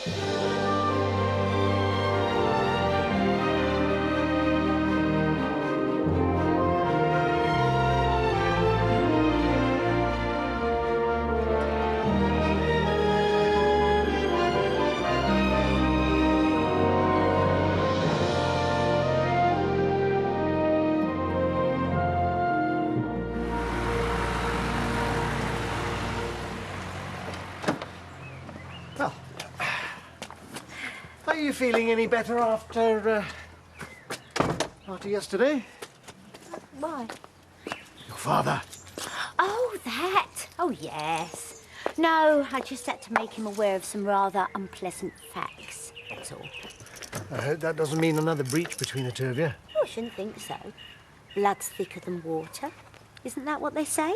Well, are you feeling any better after yesterday? Why? Your father. Oh, that. Oh, yes. No, I just had to make him aware of some rather unpleasant facts, that's all. I hope that doesn't mean another breach between the two of you. Oh, I shouldn't think so. Blood's thicker than water. Isn't that what they say?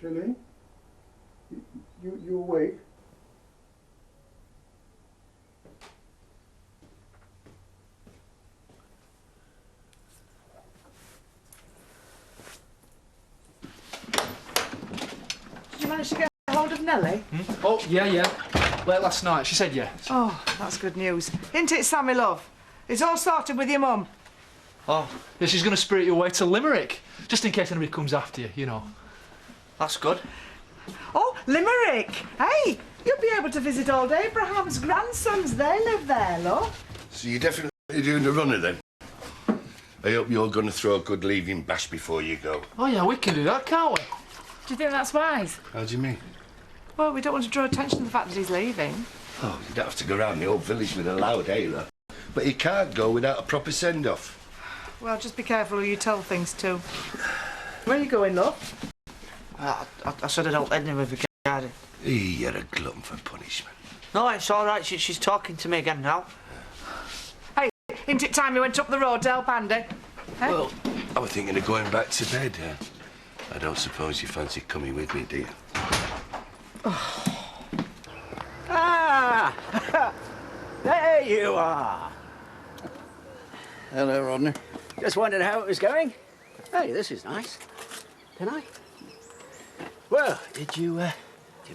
Shelley? You awake? Did you manage to get hold of Nellie? Oh, yeah. Late last night, she said yes. Oh, that's good news. Isn't it, Sammy, love? It's all sorted with your mum. Oh, yeah, she's going to spirit you away to Limerick, just in case anybody comes after you, you know. That's good. Oh, Limerick! Hey, you'll be able to visit old Abraham's grandsons. They live there, love. So you're definitely doing the runner, then? I hope you're going to throw a good leaving bash before you go. Oh, yeah, we can do that, can't we? Do you think that's wise? How do you mean? Well, we don't want to draw attention to the fact that he's leaving. Oh, you don't have to go around the old village with a loud hailer. But you can't go without a proper send-off. Well, just be careful who you tell things to. Where are you going, love? I said I don't end with regard. You're a glutton for punishment. No, it's all right. She's talking to me again now. Hey, isn't it time you went up the road to help Andy? Eh? Well, I was thinking of going back to bed. I don't suppose you fancy coming with me, do you? Ah! There you are. Hello, Rodney. Just wondered how it was going. Hey, this is nice. Can I? Well, did you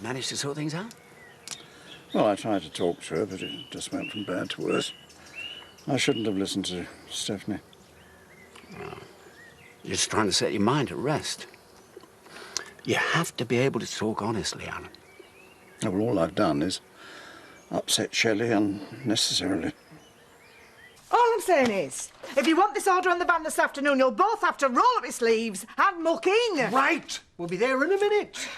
manage to sort things out? Well, I tried to talk to her, but it just went from bad to worse. I shouldn't have listened to Stephanie. Oh. You're just trying to set your mind at rest. You have to be able to talk honestly, Alan. Oh, well, all I've done is upset Shelley unnecessarily. All I'm saying is, if you want this order on the van this afternoon, you'll both have to roll up your sleeves and muck in. Right! We'll be there in a minute.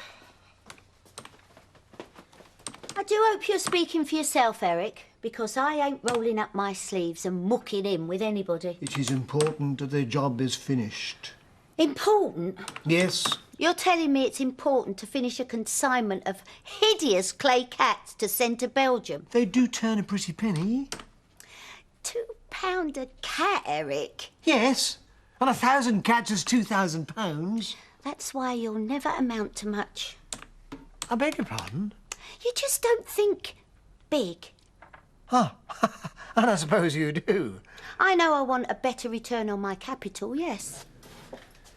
I do hope you're speaking for yourself, Eric, because I ain't rolling up my sleeves and mucking in with anybody. It is important that the job is finished. Important? Yes. You're telling me it's important to finish a consignment of hideous clay cats to send to Belgium? They do turn a pretty penny. £2 a cat, Eric. Yes. And 1,000 cats is £2,000. That's why you'll never amount to much. I beg your pardon? You just don't think big. Oh, and I suppose you do. I know I want a better return on my capital, yes.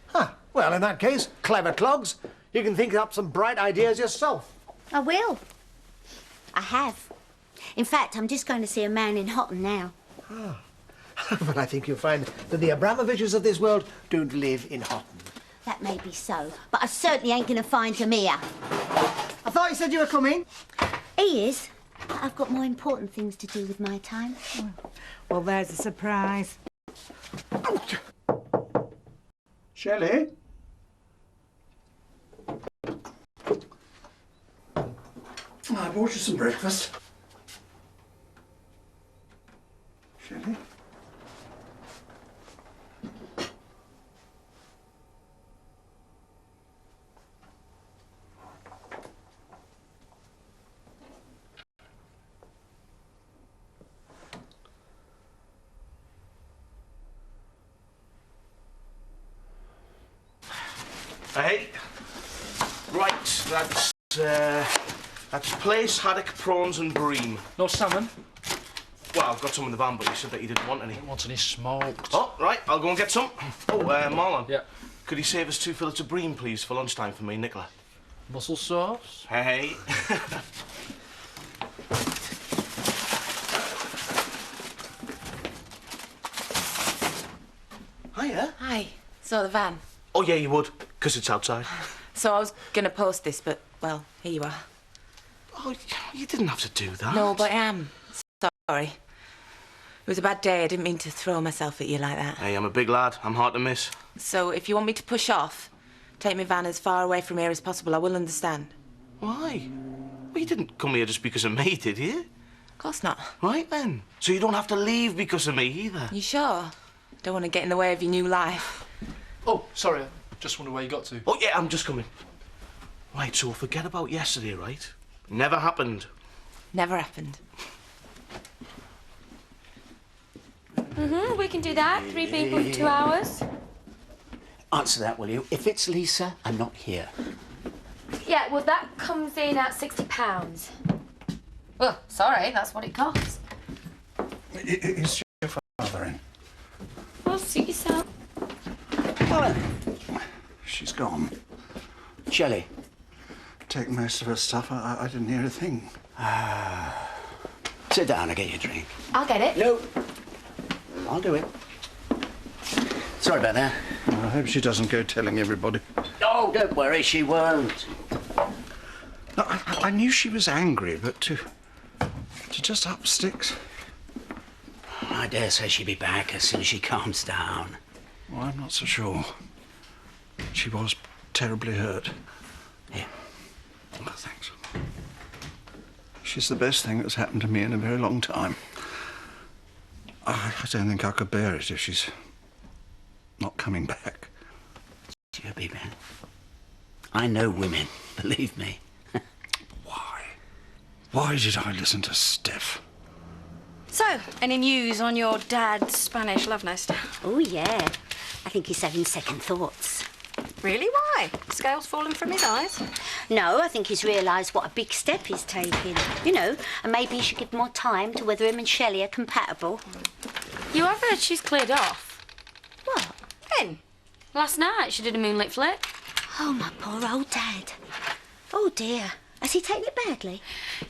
Huh. Well, in that case, clever clogs, you can think up some bright ideas yourself. I will. I have. In fact, I'm just going to see a man in Houghton now. Ah. But I think you'll find that the Abramoviches of this world don't live in Houghton. That may be so, but I certainly ain't going to find him here. I thought you said you were coming. He is. But I've got more important things to do with my time. Well, there's a surprise. Shelley? I brought you some breakfast. Shelley? Hey, right, that's place, haddock, prawns and bream. No salmon? Well, I've got some in the van, but you said that you didn't want any. I don't want any smoked. Oh, right, I'll go and get some. Oh, Marlon. Yeah. Could you save us 2 fillets of bream, please, for lunchtime for me, Nicola? Mussel sauce? Hey. Hiya. Hi. Saw the van. Oh, yeah, you would, because it's outside. So I was going to post this, but, well, here you are. Oh, you didn't have to do that. No, but I am. Sorry. It was a bad day. I didn't mean to throw myself at you like that. Hey, I'm a big lad. I'm hard to miss. So if you want me to push off, take my van as far away from here as possible, I will understand. Why? Well, you didn't come here just because of me, did you? Of course not. Right, then. So you don't have to leave because of me, either. You sure? Don't want to get in the way of your new life. Oh, sorry. I just wondered where you got to. Oh, yeah, I'm just coming. Right, so forget about yesterday, right? Never happened. Never happened. We can do that. 3 people for 2 hours. Answer that, will you? If it's Lisa, I'm not here. Yeah, well, that comes in at £60. Well, sorry, that's what it costs. Is your father in? Well, suit yourself. Helen! She's gone. Shelley. Take most of her stuff. I didn't hear a thing. Sit down and get your drink. I'll get it. No. I'll do it. Sorry about that. I hope she doesn't go telling everybody. Oh, don't worry, she won't. No, I knew she was angry, but to just up sticks. I dare say she'll be back as soon as she calms down. Well, I'm not so sure. She was terribly hurt. Here. Oh, thanks. She's the best thing that's happened to me in a very long time. I don't think I could bear it if she's not coming back. She'll be back. I know women, believe me. Why? Why did I listen to Steph? So, any news on your dad's Spanish love nest? Oh, yeah. I think he's having second thoughts. Really? Why? Scales falling from his eyes? No, I think he's realised what a big step he's taking. You know, and maybe he should give more time to whether him and Shelley are compatible. You have heard she's cleared off? What? When? Last night she did a moonlit flick. Oh, my poor old dad. Oh, dear. Has he taken it badly?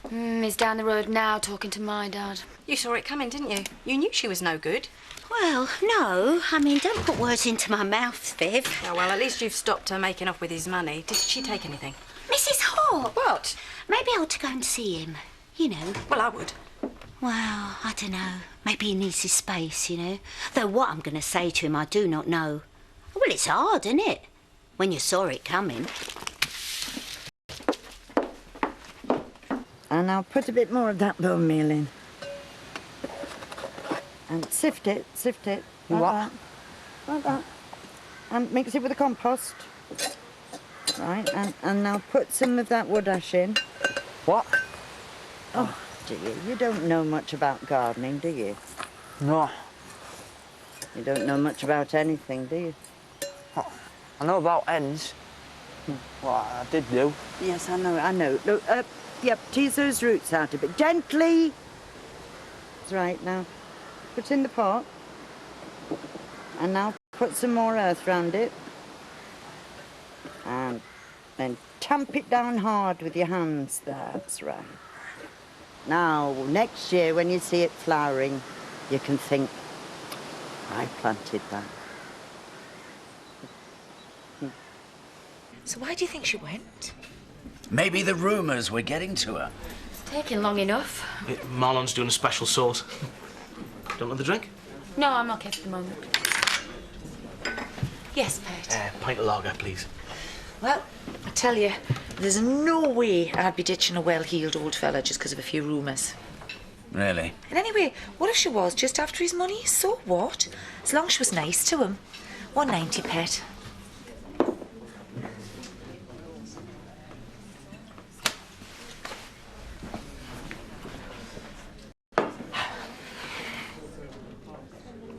He's down the road now talking to my dad. You saw it coming, didn't you? You knew she was no good. Well, no. I mean, don't put words into my mouth, Viv. Oh, well, at least you've stopped her making off with his money. Did she take anything? Mrs. Hawke! What? Maybe I ought to go and see him. You know. Well, I would. Well, I don't know. Maybe he needs his space, you know. Though what I'm going to say to him, I do not know. Well, it's hard, isn't it? When you saw it coming. And I'll put a bit more of that bone meal in. And sift it. Like What? that. Like that. And mix it with the compost. Right, and now put some of that wood ash in. What? Oh, dear, you don't know much about gardening, do you? No. You don't know much about anything, do you? I know about ends. Well, I did do. Yes, I know. Look, yep, tease those roots out a bit. Gently. That's right, now. Put in the pot. And now put some more earth round it. And then tamp it down hard with your hands. That's right. Now, next year when you see it flowering, you can think, I planted that. So why do you think she went? Maybe the rumours were getting to her. It's taking long enough. Marlon's doing a special sauce. Don't want the drink? No, I'm okay for the moment. Yes, Pete. Pint of lager, please. Well, I tell you, there's no way I'd be ditching a well-heeled old fella just because of a few rumours. Really? And anyway, what if she was just after his money? So what? As long as she was nice to him. 190, pet.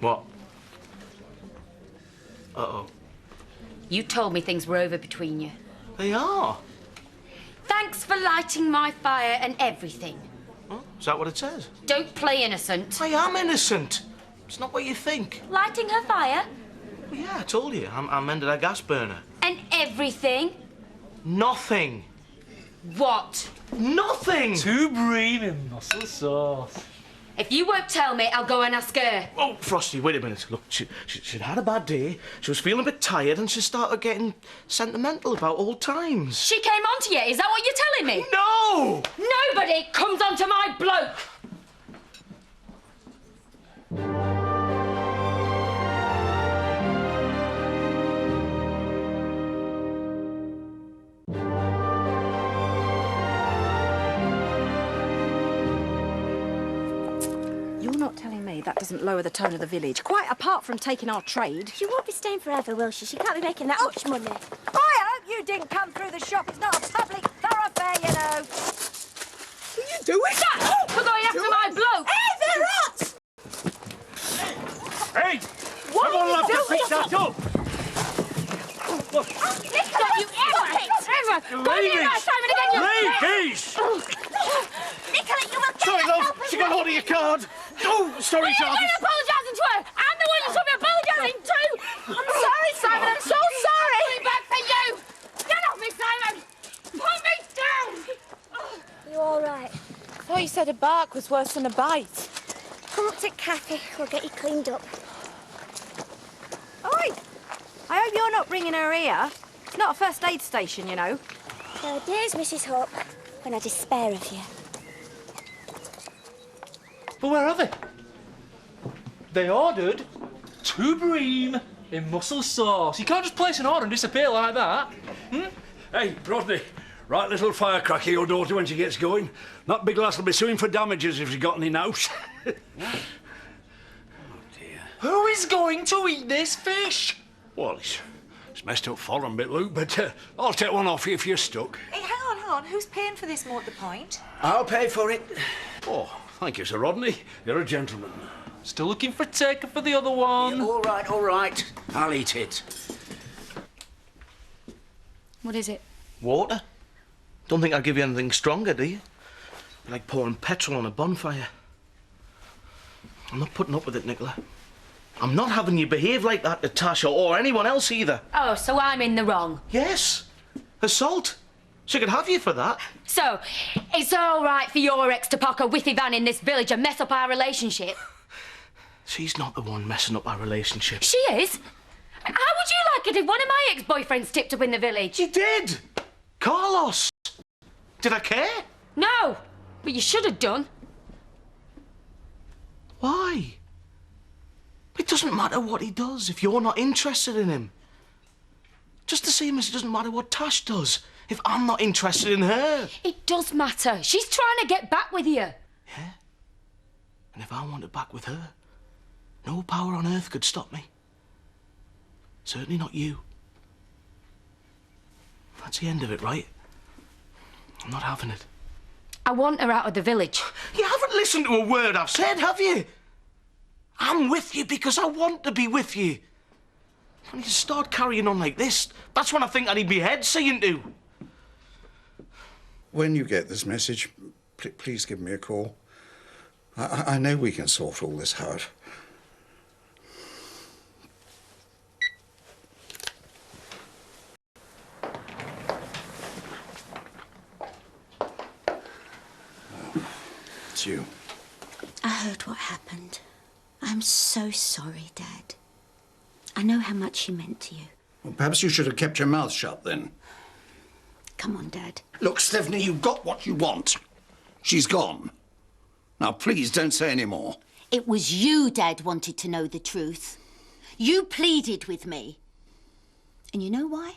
What? Uh-oh. You told me things were over between you. They are. Thanks for lighting my fire and everything. Huh? Is that what it says? Don't play innocent. I am innocent. It's not what you think. Lighting her fire? Well, yeah, I told you. I mended a gas burner. And everything? Nothing. What? Nothing! Two breathing mussel sauce. If you won't tell me, I'll go and ask her. Oh, Frosty, wait a minute. Look, she'd had a bad day. She was feeling a bit tired and she started getting sentimental about old times. She came on to you, is that what you're telling me? No! Nobody comes onto my bloke! You're not telling me that doesn't lower the tone of the village, quite apart from taking our trade. She won't be staying forever, will she? She can't be making that much money. I hope you didn't come through the shop. It's not a public thoroughfare, you know. What are you doing? Shut up for going after my bloke! Hey, they're hot! Hey! What Someone are have you to fix doing? that up! Don't you ever go near my Simon again, you... Ladies! Nicola, you will get Sorry, us love. help as She got well. hold of your card. Oh, sorry, You're Jarvis. apologising to her! I'm the one who should be apologising to! I'm sorry, Simon, I'm so sorry! I'm coming back for you! Get off me, Simon! Put me down! You all right? I thought you said a bark was worse than a bite. Come up to Kathy. We'll get you cleaned up. Oi! I hope you're not bringing her here. It's not a first aid station, you know. So there's Mrs. Hook when I despair of you. But where are they? They ordered 2 bream in mussel sauce. You can't just place an order and disappear like that. Hey, Rodney, right little firecracker your daughter when she gets going. That big lass will be suing for damages if she's got any nous. Who is going to eat this fish? Well, it's messed up for 'em a bit, Luke, but I'll take one off you if you're stuck. Hey, hang on. Who's paying for this more at the point? I'll pay for it. Oh, thank you, Sir Rodney. You're a gentleman. Still looking for a taker for the other one. Yeah, all right. I'll eat it. What is it? Water? Don't think I'll give you anything stronger, do you? Like pouring petrol on a bonfire. I'm not putting up with it, Nicola. I'm not having you behave like that to Tasha or anyone else either. Oh, so I'm in the wrong. Yes. Assault. She could have you for that. So, it's all right for your ex to park a whiffy van in this village and mess up our relationship? She's not the one messing up our relationship. She is. How would you like it if one of my ex-boyfriends tipped up in the village? You did. Carlos. Did I care? No, but you should have done. Why? It doesn't matter what he does if you're not interested in him. Just the same as it doesn't matter what Tash does if I'm not interested in her. It does matter. She's trying to get back with you. Yeah? And if I wanted back with her, no power on earth could stop me. Certainly not you. That's the end of it, right? I'm not having it. I want her out of the village. You haven't listened to a word I've said, have you? I'm with you because I want to be with you. When you start carrying on like this, that's when I think I need my head saying to. When you get this message, please give me a call. I know we can sort all this out. It's you. I heard what happened. I'm so sorry, Dad. I know how much she meant to you. Well, perhaps you should have kept your mouth shut then. Come on, Dad. Look, Stephanie, you got what you want. She's gone. Now, please don't say any more. It was you, Dad, wanted to know the truth. You pleaded with me. And you know why?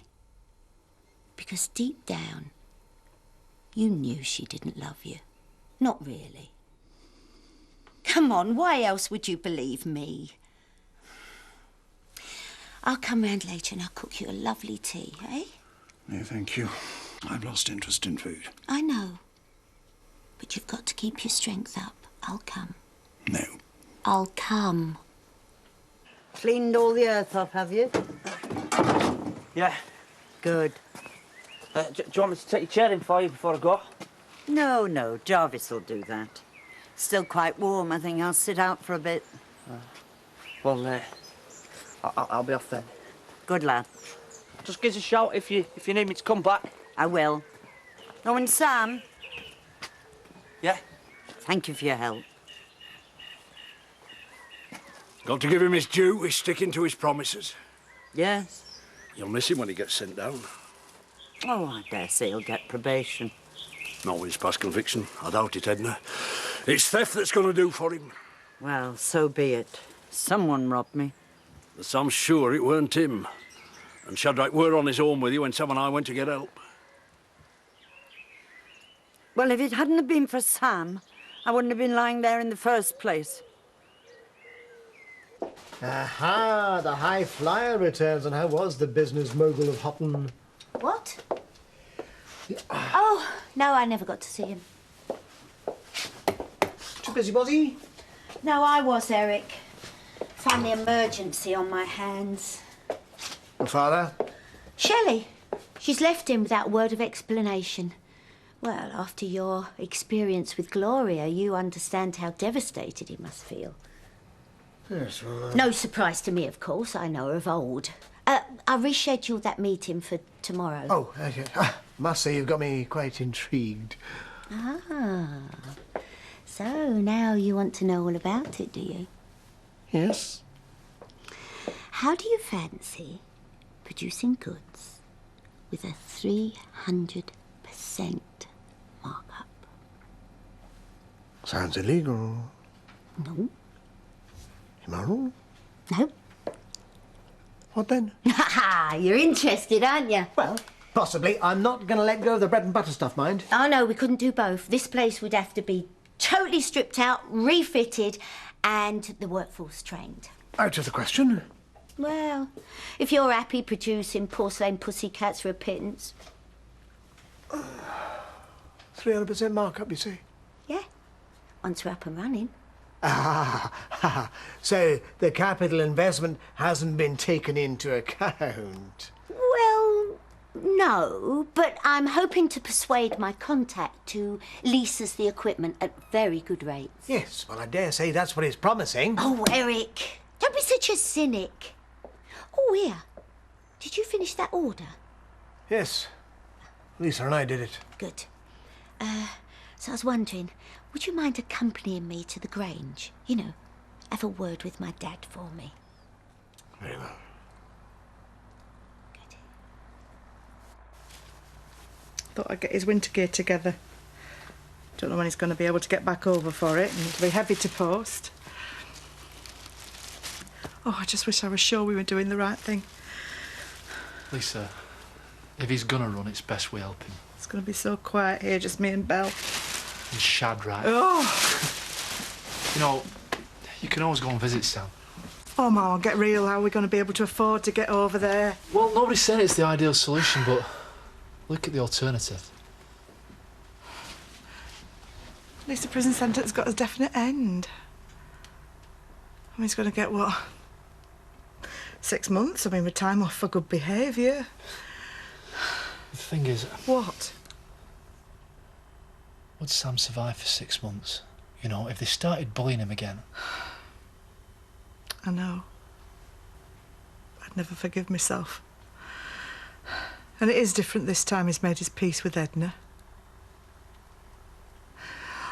Because deep down, you knew she didn't love you. Not really. Come on, why else would you believe me? I'll come round later and I'll cook you a lovely tea, eh? No, thank you. I've lost interest in food. I know. But you've got to keep your strength up. I'll come. No. I'll come. Cleaned all the earth off, have you? Yeah. Good. Do you want me to take your chair in for you before I go? No, Jarvis will do that. Still quite warm. I think I'll sit out for a bit. Well, I'll be off then. Good lad. Just give us a shout if you need me to come back. I will. Oh, and Sam. Yeah? Thank you for your help. Got to give him his due. He's sticking to his promises. Yes. You'll miss him when he gets sent down. Oh, I dare say he'll get probation. Not with his past conviction. I doubt it, Edna. It's theft that's going to do for him. Well, so be it. Someone robbed me. But Sam's sure it weren't him. And Shadrach were on his own with you when Sam and I went to get help. Well, if it hadn't have been for Sam, I wouldn't have been lying there in the first place. Aha, the high flyer returns. And how was the business mogul of Houghton? What? Oh, no, I never got to see him. Too busy, was he? No, I was, Eric. Family emergency on my hands. Your father? Shelley. She's left him without a word of explanation. Well, after your experience with Gloria, you understand how devastated he must feel. Yes, well... No surprise to me, of course. I know her of old. I rescheduled that meeting for tomorrow. Oh, okay. Must say you've got me quite intrigued. Ah. So now you want to know all about it, do you? Yes. How do you fancy producing goods with a 300% markup? Sounds illegal. No. Immoral? No. What then? You're interested, aren't you? Well, possibly. I'm not going to let go of the bread and butter stuff, mind. Oh, no, we couldn't do both. This place would have to be totally stripped out, refitted, and the workforce trained. Out of the question. Well, if you're happy producing porcelain pussycats for a pittance. 300% markup, you see. Yeah, once we're up and running. So the capital investment hasn't been taken into account. Well, no, but I'm hoping to persuade my contact to lease us the equipment at very good rates. Yes, well, I dare say that's what it's promising. Oh, Eric, don't be such a cynic. Oh, here, did you finish that order? Yes, Lisa and I did it. Good. So I was wondering, would you mind accompanying me to the Grange? You know, have a word with my dad for me. Very well. Good. Thought I'd get his winter gear together. Don't know when he's going to be able to get back over for it, and it'll be heavy to post. Oh, I just wish I was sure we were doing the right thing. Lisa, if he's gonna run, it's best we help him. It's going to be so quiet here, just me and Belle. And Shadrach. Oh! You know, you can always go and visit Sam. Oh, Mum, get real. How are we going to be able to afford to get over there? Well, nobody said it's the ideal solution, but look at the alternative. At least the prison sentence got a definite end. I mean, he's going to get, what, 6 months? I mean, with time off for good behaviour. The thing is... What? Would Sam survive for 6 months? You know, if they started bullying him again. I know. I'd never forgive myself. And it is different this time he's made his peace with Edna.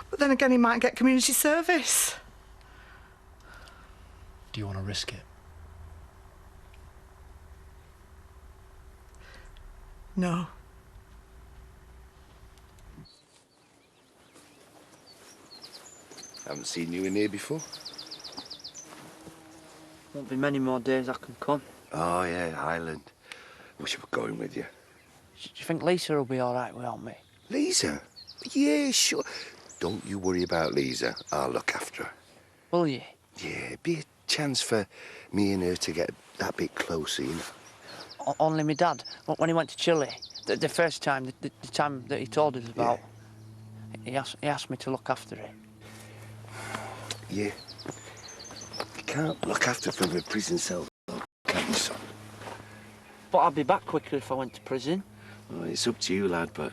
But then again, he might get community service. Do you want to risk it? No. Haven't seen you in here before. Won't be many more days I can come. Oh, yeah, Highland. Wish I were going with you. Do you think Lisa will be all right without me? Lisa? Yeah, sure. Don't you worry about Lisa. I'll look after her. Will you? Yeah, be a chance for me and her to get that bit closer, you know. Only my dad, when he went to Chile, the first time, the time that he told us about, he asked me to look after it. Yeah. You can't look after from a prison cell, can you, son? But I'd be back quicker if I went to prison. Well, it's up to you, lad, but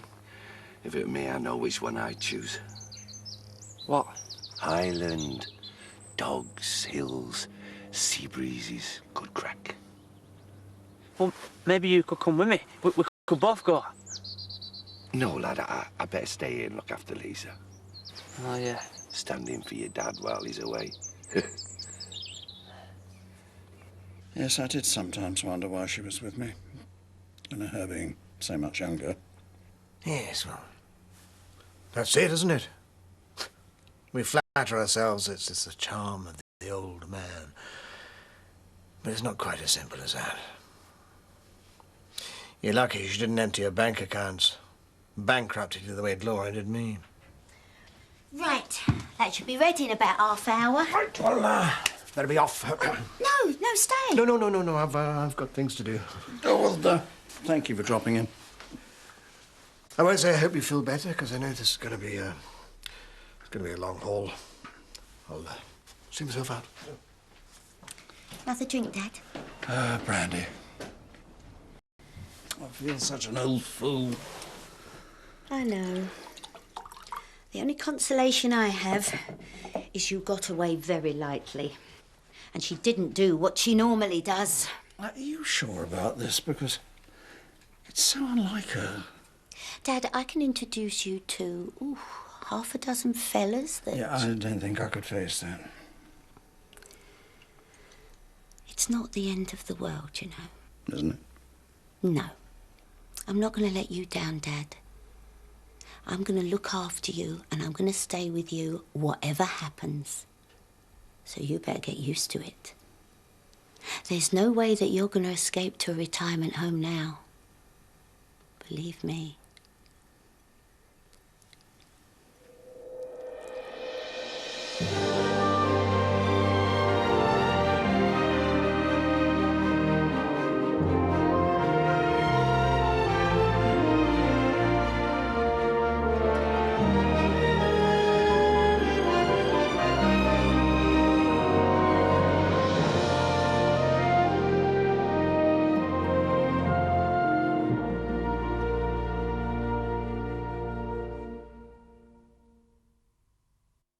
if it were me, I know which one I'd choose. What? Highland, dogs, hills, sea breezes, good crack. Well, maybe you could come with me. We could both go. No, lad, I better stay here and look after Lisa. Oh, yeah. Stand in for your dad while he's away. Yes, I did sometimes wonder why she was with me. And her being so much younger. Yes, well, that's it, isn't it? We flatter ourselves it's the charm of the old man. But it's not quite as simple as that. You're lucky she didn't empty her bank accounts. Bankrupted you the way Gloria did me. Right, that should be ready in about half hour. Right, well, better be off. No, stay. No, I've got things to do. Oh, well, thank you for dropping in. I won't say I hope you feel better, because I know this is going to be a long haul. I'll see myself out. Another drink, Dad? Brandy. I feel such an old fool. I know. The only consolation I have is you got away very lightly. And she didn't do what she normally does. Are you sure about this? Because it's so unlike her. Dad, I can introduce you to half a dozen fellas that... Yeah, I don't think I could face that. It's not the end of the world, you know. Isn't it? No. I'm not going to let you down, Dad. I'm going to look after you and I'm going to stay with you whatever happens. So you better get used to it. There's no way that you're going to escape to a retirement home now. Believe me.